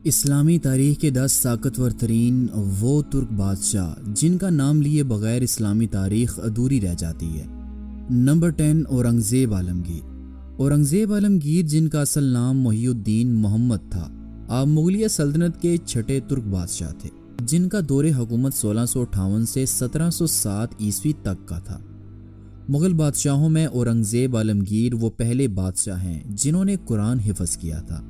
اسلامی تاریخ کے 10 طاقتور ترین وہ ترک بادشاہ جن کا نام لیے بغیر اسلامی تاریخ ادھوری رہ جاتی ہے۔ نمبر 10، اورنگزیب عالمگیر۔ اورنگزیب عالمگیر جن کا اصل نام محی الدین محمد تھا، آپ مغلیہ سلطنت کے چھٹے ترک بادشاہ تھے جن کا دور حکومت 1658 سے 1707 عیسوی تک کا تھا۔ مغل بادشاہوں میں اورنگزیب عالمگیر وہ پہلے بادشاہ ہیں جنہوں نے قرآن حفظ کیا تھا۔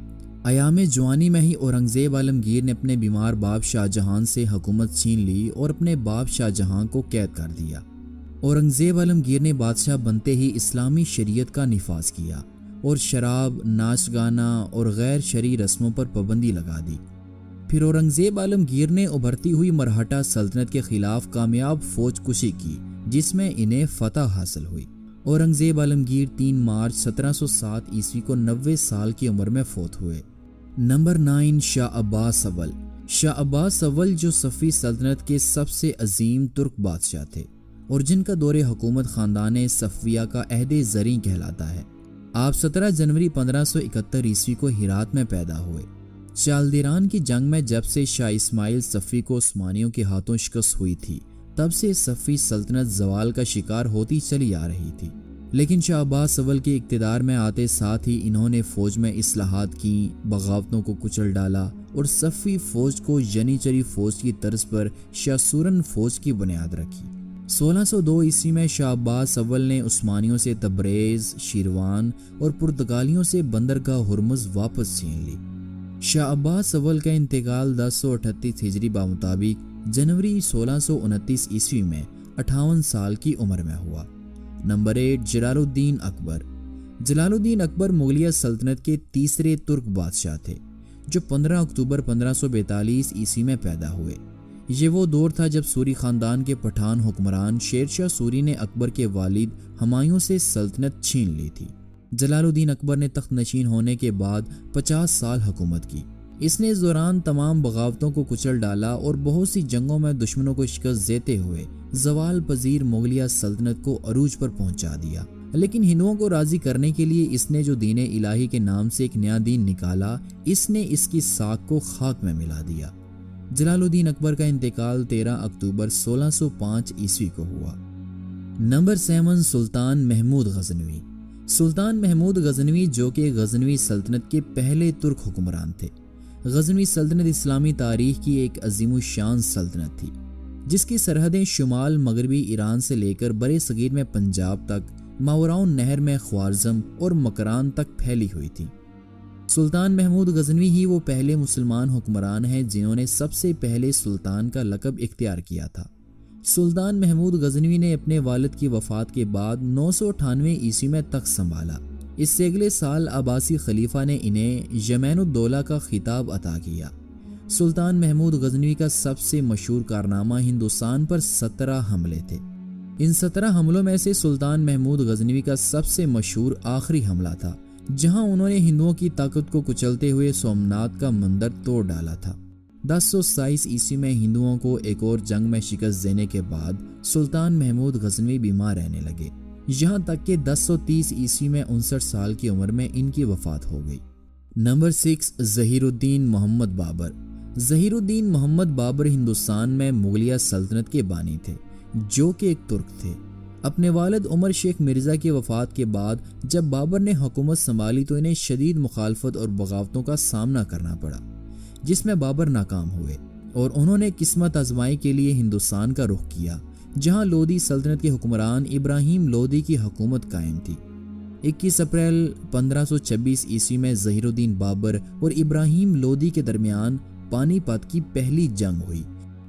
ایام جوانی میں ہی اورنگزیب عالمگیر نے اپنے بیمار باپ شاہ جہاں سے حکومت چھین لی اور اپنے باپ شاہ جہاں کو قید کر دیا۔ اورنگزیب عالمگیر نے بادشاہ بنتے ہی اسلامی شریعت کا نفاذ کیا اور شراب، ناچ گانا اور غیر شرعی رسموں پر پابندی لگا دی۔ پھر اورنگزیب عالمگیر نے ابھرتی ہوئی مرہٹہ سلطنت کے خلاف کامیاب فوج کشی کی جس میں انہیں فتح حاصل ہوئی۔ اورنگزیب عالمگیر 3 مارچ 1707 عیسوی کو 90 سال کی عمر میں فوت ہوئے۔ نمبر 9، شاہ عباس اول۔ شاہ عباس اول جو صفوی سلطنت کے سب سے عظیم ترک بادشاہ تھے اور جن کا دور حکومت خاندان صفویہ کا عہد زریں کہلاتا ہے۔ آپ 17 جنوری 1571 عیسوی کو ہرات میں پیدا ہوئے۔ چالدیران کی جنگ میں جب سے شاہ اسماعیل صفوی کو عثمانیوں کے ہاتھوں شکست ہوئی تھی، تب سے صفوی سلطنت زوال کا شکار ہوتی چلی آ رہی تھی، لیکن شاہ عباس اول کے اقتدار میں آتے ساتھ ہی انہوں نے فوج میں اصلاحات کی، بغاوتوں کو کچل ڈالا اور صفوی فوج کو ینیچری فوج کی طرز پر شاہ سورن فوج کی بنیاد رکھی۔ 1602 عیسوی میں شاہ عباس اول نے عثمانیوں سے تبریز، شیروان اور پرتگالیوں سے بندرگاہ ہرمز واپس چھین لی۔ شاہ عباس اول کا انتقال 1038 ہجری بمطابق جنوری 1629 عیسوی میں 58 سال کی عمر میں ہوا۔ نمبر 8، جلال الدین اکبر۔ جلال الدین اکبر مغلیہ سلطنت کے تیسرے ترک بادشاہ تھے جو 15 اکتوبر 1542 عیسوی میں پیدا ہوئے۔ یہ وہ دور تھا جب سوری خاندان کے پٹھان حکمران شیر شاہ سوری نے اکبر کے والد ہمایوں سے سلطنت چھین لی تھی۔ جلال الدین اکبر نے تخت نشین ہونے کے بعد 50 سال حکومت کی۔ اس نے اس دوران تمام بغاوتوں کو کچل ڈالا اور بہت سی جنگوں میں دشمنوں کو شکست دیتے ہوئے زوال پذیر مغلیہ سلطنت کو عروج پر پہنچا دیا۔ لیکن ہندوؤں کو راضی کرنے کے لیے اس نے جو دین الہی کے نام سے ایک نیا دین نکالا، اس نے اس کی ساکھ کو خاک میں ملا دیا۔ جلال الدین اکبر کا انتقال 13 اکتوبر 1605 عیسوی کو ہوا۔ نمبر 7، سلطان محمود غزنوی۔ سلطان محمود غزنوی جو کہ غزنوی سلطنت کے پہلے ترک حکمران تھے۔ غزنوی سلطنت اسلامی تاریخ کی ایک عظیم الشان سلطنت تھی جس کی سرحدیں شمال مغربی ایران سے لے کر برِ صغیر میں پنجاب تک، ماوراء نہر میں خوارزم اور مکران تک پھیلی ہوئی تھی۔ سلطان محمود غزنوی ہی وہ پہلے مسلمان حکمران ہیں جنہوں نے سب سے پہلے سلطان کا لقب اختیار کیا تھا۔ سلطان محمود غزنوی نے اپنے والد کی وفات کے بعد 998 عیسوی میں تخت سنبھالا۔ اس سے اگلے سال عباسی خلیفہ نے انہیں یمین الدولہ کا خطاب عطا کیا۔ سلطان محمود غزنوی کا سب سے مشہور کارنامہ ہندوستان پر 17 حملے تھے۔ ان 17 حملوں میں سے سلطان محمود غزنوی کا سب سے مشہور آخری حملہ تھا جہاں انہوں نے ہندوؤں کی طاقت کو کچلتے ہوئے سومناتھ کا مندر توڑ ڈالا تھا۔ 1027 عیسوی میں ہندوؤں کو ایک اور جنگ میں شکست دینے کے بعد سلطان محمود غزنوی بیمار رہنے لگے، یہاں تک کہ 1030 عیسوی میں 59 سال کی عمر میں ان کی وفات ہو گئی۔ نمبر 6، ظہیر الدین محمد بابر۔ ظہیر الدین محمد بابر ہندوستان میں مغلیہ سلطنت کے بانی تھے جو کہ ایک ترک تھے۔ اپنے والد عمر شیخ مرزا کی وفات کے بعد جب بابر نے حکومت سنبھالی تو انہیں شدید مخالفت اور بغاوتوں کا سامنا کرنا پڑا جس میں بابر ناکام ہوئے اور انہوں نے قسمت آزمائی کے لیے ہندوستان کا رخ کیا جہاں لودھی سلطنت کے حکمران ابراہیم لودھی کی حکومت قائم تھی۔ 21 اپریل 1526 عیسوی میں ظہیر الدین بابر اور ابراہیم لودھی کے درمیان پانی پت کی پہلی جنگ ہوئی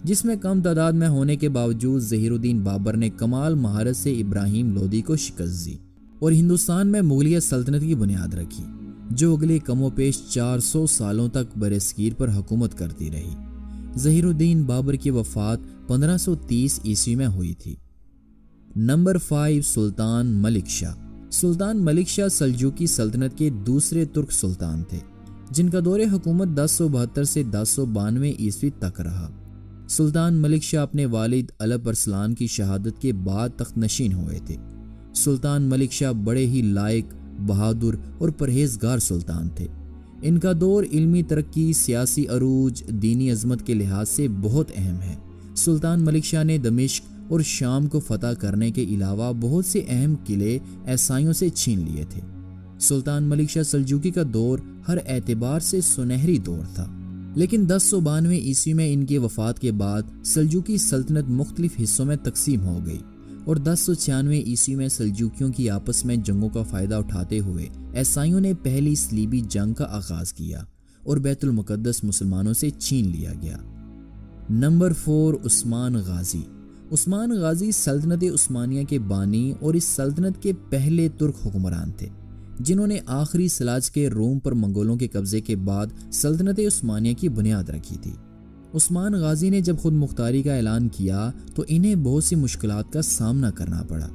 جس میں کم تعداد میں ہونے کے باوجود ظہیر الدین بابر نے کمال مہارت سے ابراہیم لودھی کو شکست دی اور ہندوستان میں مغلیہ سلطنت کی بنیاد رکھی جو اگلے کم و پیش 400 سالوں تک برصغیر پر حکومت کرتی رہی۔ ظہیر الدین بابر کی وفات 1530 عیسوی میں ہوئی تھی۔ نمبر 5، سلطان ملک شاہ۔ سلطان ملک شاہ سلجوقی سلطنت کے دوسرے ترک سلطان تھے جن کا دور حکومت 1072 سے 1092 عیسوی تک رہا۔ سلطان ملک شاہ اپنے والد الپ ارسلان کی شہادت کے بعد تخت نشین ہوئے تھے۔ سلطان ملک شاہ بڑے ہی لائق، بہادر اور پرہیزگار سلطان تھے۔ ان کا دور علمی ترقی، سیاسی عروج، دینی عظمت کے لحاظ سے بہت اہم ہے۔ سلطان ملک شاہ نے دمشق اور شام کو فتح کرنے کے علاوہ بہت سے اہم قلعے عیسائیوں سے چھین لیے تھے۔ سلطان ملک شاہ سلجوقی کا دور ہر اعتبار سے سنہری دور تھا، لیکن 1092 عیسوی میں ان کی وفات کے بعد سلجوقی سلطنت مختلف حصوں میں تقسیم ہو گئی اور 1096 عیسوی میں سلجوقیوں کی آپس میں جنگوں کا فائدہ اٹھاتے ہوئے عیسائیوں نے پہلی صلیبی جنگ کا آغاز کیا اور بیت المقدس مسلمانوں سے چھین لیا گیا۔ نمبر 4، عثمان غازی۔ عثمان غازی سلطنت عثمانیہ کے بانی اور اس سلطنت کے پہلے ترک حکمران تھے، جنہوں نے آخری سلاج کے روم پر منگولوں کے قبضے کے بعد سلطنت عثمانیہ کی بنیاد رکھی تھی۔ عثمان غازی نے جب خود مختاری کا اعلان کیا تو انہیں بہت سی مشکلات کا سامنا کرنا پڑا۔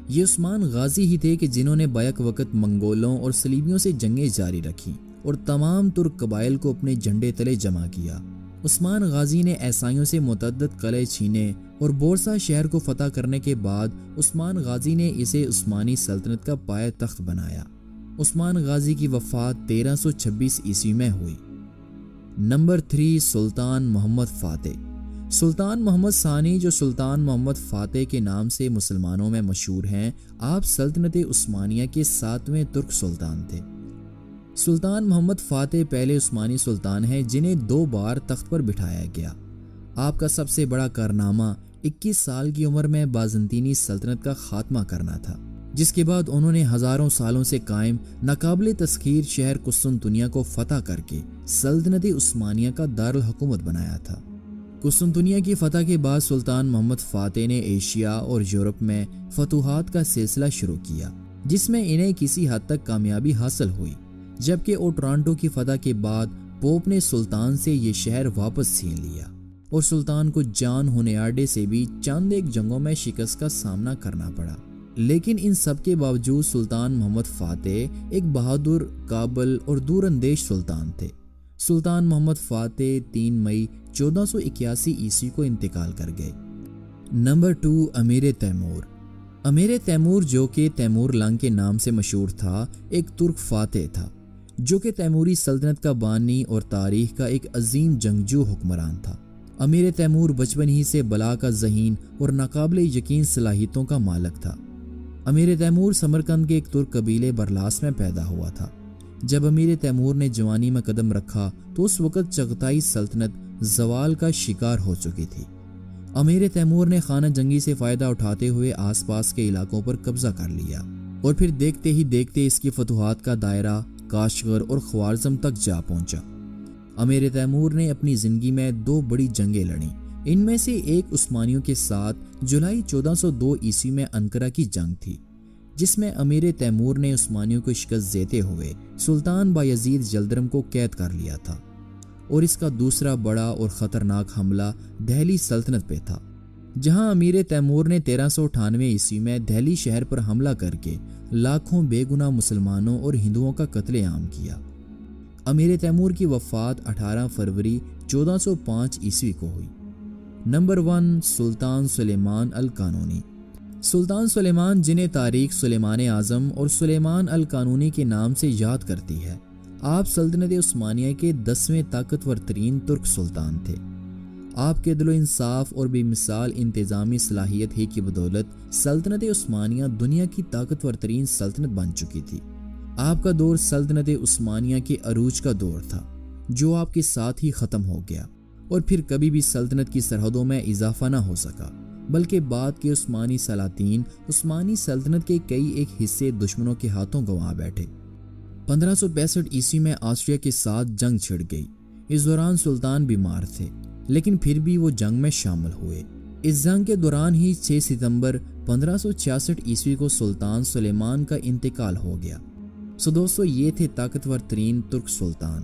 یہ عثمان غازی ہی تھے کہ جنہوں نے بیک وقت منگولوں اور صلیبیوں سے جنگیں جاری رکھیں اور تمام ترک قبائل کو اپنے جھنڈے تلے جمع کیا۔ عثمان غازی نے عیسائیوں سے متعدد قلعے چھینے اور بورسا شہر کو فتح کرنے کے بعد عثمان غازی نے اسے عثمانی سلطنت کا پایہ تخت بنایا۔ عثمان غازی کی وفات 1326 عیسوی میں ہوئی۔ نمبر 3، سلطان محمد فاتح۔ سلطان محمد ثانی، جو سلطان محمد فاتح کے نام سے مسلمانوں میں مشہور ہیں، آپ سلطنت عثمانیہ کے 7ویں ترک سلطان تھے۔ سلطان محمد فاتح پہلے عثمانی سلطان ہیں جنہیں 2 بار تخت پر بٹھایا گیا۔ آپ کا سب سے بڑا کارنامہ 21 سال کی عمر میں بازنطینی سلطنت کا خاتمہ کرنا تھا، جس کے بعد انہوں نے ہزاروں سالوں سے قائم ناقابل تسخیر شہر قسطنطنیہ کو فتح کر کے سلطنت عثمانیہ کا دارالحکومت بنایا تھا۔ قسطنطنیہ کی فتح کے بعد سلطان محمد فاتح نے ایشیا اور یورپ میں فتوحات کا سلسلہ شروع کیا، جس میں انہیں کسی حد تک کامیابی حاصل ہوئی، جبکہ اوٹرانٹو کی فتح کے بعد پوپ نے سلطان سے یہ شہر واپس چھین لیا اور سلطان کو جان ہونیارڈے سے بھی چند ایک جنگوں میں شکست کا سامنا کرنا پڑا۔ لیکن ان سب کے باوجود سلطان محمد فاتح ایک بہادر، قابل اور دور اندیش سلطان تھے۔ سلطان محمد فاتح 3 مئی 1481 عیسوی کو انتقال کر گئے۔ نمبر 2، امیر تیمور۔ امیر تیمور، جو کہ تیمور لنگ کے نام سے مشہور تھا، ایک ترک فاتح تھا جو کہ تیموری سلطنت کا بانی اور تاریخ کا ایک عظیم جنگجو حکمران تھا۔ امیر تیمور بچپن ہی سے بلا کا ذہین اور ناقابل یقین صلاحیتوں کا مالک تھا۔ امیر تیمور سمرقند کے ایک ترک قبیلے برلاس میں پیدا ہوا تھا۔ جب امیر تیمور نے جوانی میں قدم رکھا تو اس وقت چغتائی سلطنت زوال کا شکار ہو چکی تھی۔ امیر تیمور نے خانہ جنگی سے فائدہ اٹھاتے ہوئے آس پاس کے علاقوں پر قبضہ کر لیا اور پھر دیکھتے ہی دیکھتے اس کی فتوحات کا دائرہ کاشغر اور خوارزم تک جا پہنچا۔ امیر تیمور نے اپنی زندگی میں 2 بڑی جنگیں لڑیں۔ ان میں سے ایک عثمانیوں کے ساتھ جولائی 1402 عیسوی میں انقرہ کی جنگ تھی، جس میں امیر تیمور نے عثمانیوں کو شکست دیتے ہوئے سلطان بایزید جلدرم کو قید کر لیا تھا، اور اس کا دوسرا بڑا اور خطرناک حملہ دہلی سلطنت پہ تھا، جہاں امیر تیمور نے 1398 عیسوی میں دہلی شہر پر حملہ کر کے لاکھوں بے گناہ مسلمانوں اور ہندوؤں کا قتل عام کیا۔ امیر تیمور کی وفات 18 فروری 1405 عیسوی کو ہوئی۔ نمبر 1، سلطان سلیمان القانونی۔ سلطان سلیمان، جنہیں تاریخ سلیمان اعظم اور سلیمان القانونی کے نام سے یاد کرتی ہے، آپ سلطنت عثمانیہ کے 10ویں طاقتور ترین ترک سلطان تھے۔ آپ کے عدل و انصاف اور بے مثال انتظامی صلاحیت ہی کی بدولت سلطنت عثمانیہ دنیا کی طاقتور ترین سلطنت بن چکی تھی۔ آپ کا دور سلطنت عثمانیہ کے عروج کا دور تھا، جو آپ کے ساتھ ہی ختم ہو گیا اور پھر کبھی بھی سلطنت کی سرحدوں میں اضافہ نہ ہو سکا، بلکہ بعد کے عثمانی سلاطین عثمانی سلطنت کے کئی ایک حصے دشمنوں کے ہاتھوں گنوا بیٹھے۔ 1565 عیسوی میں آسٹریا کے ساتھ جنگ چھڑ گئی۔ اس دوران سلطان بیمار تھے، لیکن پھر بھی وہ جنگ میں شامل ہوئے۔ اس جنگ کے دوران ہی 6 ستمبر 1566 عیسوی کو سلطان سلیمان کا انتقال ہو گیا۔ دوستو، یہ تھے طاقتور ترین ترک سلطان۔